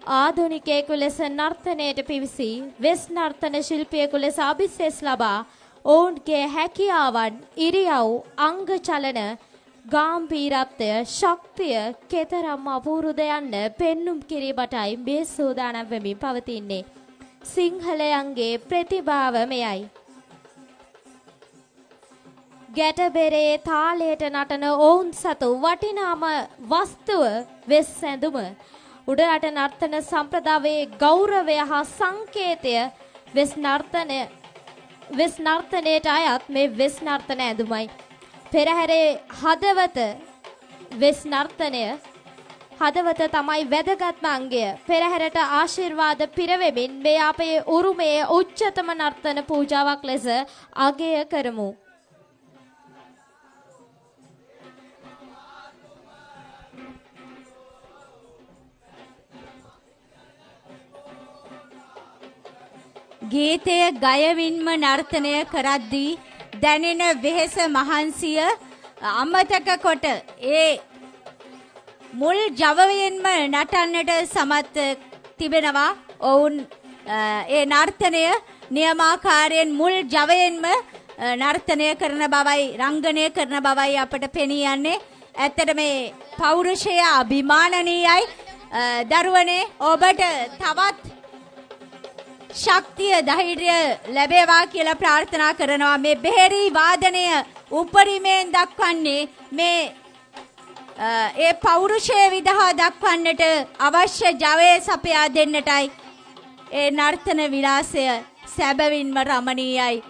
ආධුනිකයෙකු ලෙස නර්තනයට පිවිසී වෙස් නර්තන ශිල්පියෙකු ලෙස අභිෂේක ලබා ඔවුන්ගේ හැකියාවන් ඉරියව් අංග චලන ගාම්භීරත්වය ශක්තිය කෙතරම් අපූර්වද යන්න පෙන්눔 කිරීමටයි මේ සූදානම් වෙමින් පවතින්නේ. සිංහලයන්ගේ ප්‍රතිභාව මෙයයි. ගැටබෙරේ තාලයට නටන ඔවුන් සතු වටිනාම වස්තුව වෙස් ඇඳුම. උඩරට නර්තන සම්ප්‍රදායේ ගෞරවය හා සංකේතය වෙස් නර්තනයට අයත් මේ වෙස් නර්තන ඇඳුමයි. පෙරහැරේ හදවත වෙස් නර්තනය හදවත තමයි වැදගත්ම අංගය. පෙරහැරට ආශිර්වාද පිරවෙමින් මේ අපේ උරුමයේ උච්චතම නර්තන පූජාවක් ලෙස අගය කරමු. ගීතය ගයමින්ම නර්තනය කරද්දී දැනෙන වෙහෙස මහන්සිය අමතක කොට ඒ මුල් ජවයෙන්ම නටන්නට සමත් තිබෙනවා. ඔවුන් ඒ නර්තනය නියමාකාරයෙන් මුල් ජවයෙන්ම නර්තනය කරන බවයි රංගනය කරන බවයි අපට පෙනී යන්නේ. ඇත්තට මේ පෞරුෂය අභිමානනීයයි. දරුවනේ ඔබට තවත් ශක්තිය ධෛර්යය ලැබේවා කියලා ප්‍රාර්ථනා කරනවා. මේ බෙහෙරි වාදනය උපරිමයෙන් දක්වන්නේ මේ ඒ පෞරුෂය විදහා දක්වන්නට අවශ්‍ය ජවය සපයා දෙන්නටයි. ඒ නර්තන විලාසය සැබවින්ම රමණීයයි.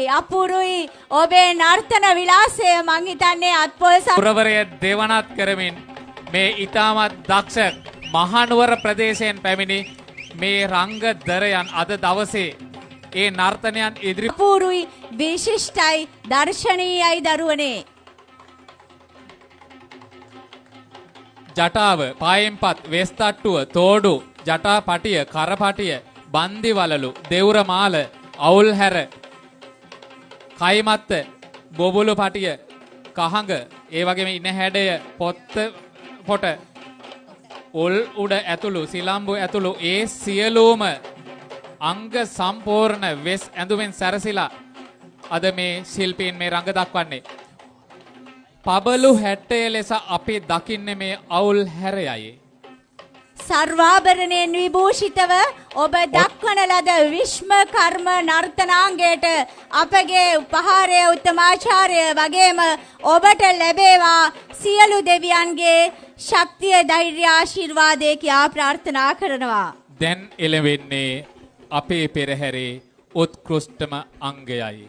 අපූරුයි ඔබේ නර්තන විලාසය මං හිතන්නේ අත්පොල් පුරවරය දේවනාත් කරමින් මේ ඊටමත් දක්ෂ මහනුවර ප්‍රදේශයෙන් පැමිණි මේ රංග දරයන් අද දවසේ ඒ නර්තනයන් ඉදිරි අපූරුයි විශිෂ්ටයි දර්ශනීයයි දරුවනේ. ජටාව පායෙන්පත් වෙස්තට්ටුව තෝඩු ජටාපටිය කරපටිය බන්දිවලලු දෙවුරමාල අවුල් හැර කයිමත්ත බොබුලු පටිය කහඟ ඒ වගේම ඉන හැඩය පොට ඔල් උඩ ඇතුළු සිලම්බු ඇතුළු ඒ සියලුම අංග සම්පූර්ණ වෙස් ඇඳුමෙන් සැරසිලා අද මේ ශිල්පීන් මේ රඟ දක්වන්නේ. පබලු හැට්ටය ලෙස අපි දකින්නේ මේ අවුල් හැරයයි. සර්වාභරණයෙන් විභූෂිතව ඔබ දක්වන ලද විශ්ම කර්ම නර්තනාංගයට අපගේ උපහාරය උත්තමාචාර්ය වගේම ඔබට ලැබේවා සියලු දෙවියන්ගේ ශක්තිය ධෛර්ය ආශිර්වාදය කියා ප්‍රාර්ථනා කරනවා. දැන් එළවෙන්නේ අපේ පෙරහැරේ උත්කෘෂ්ඨම අංගයයි.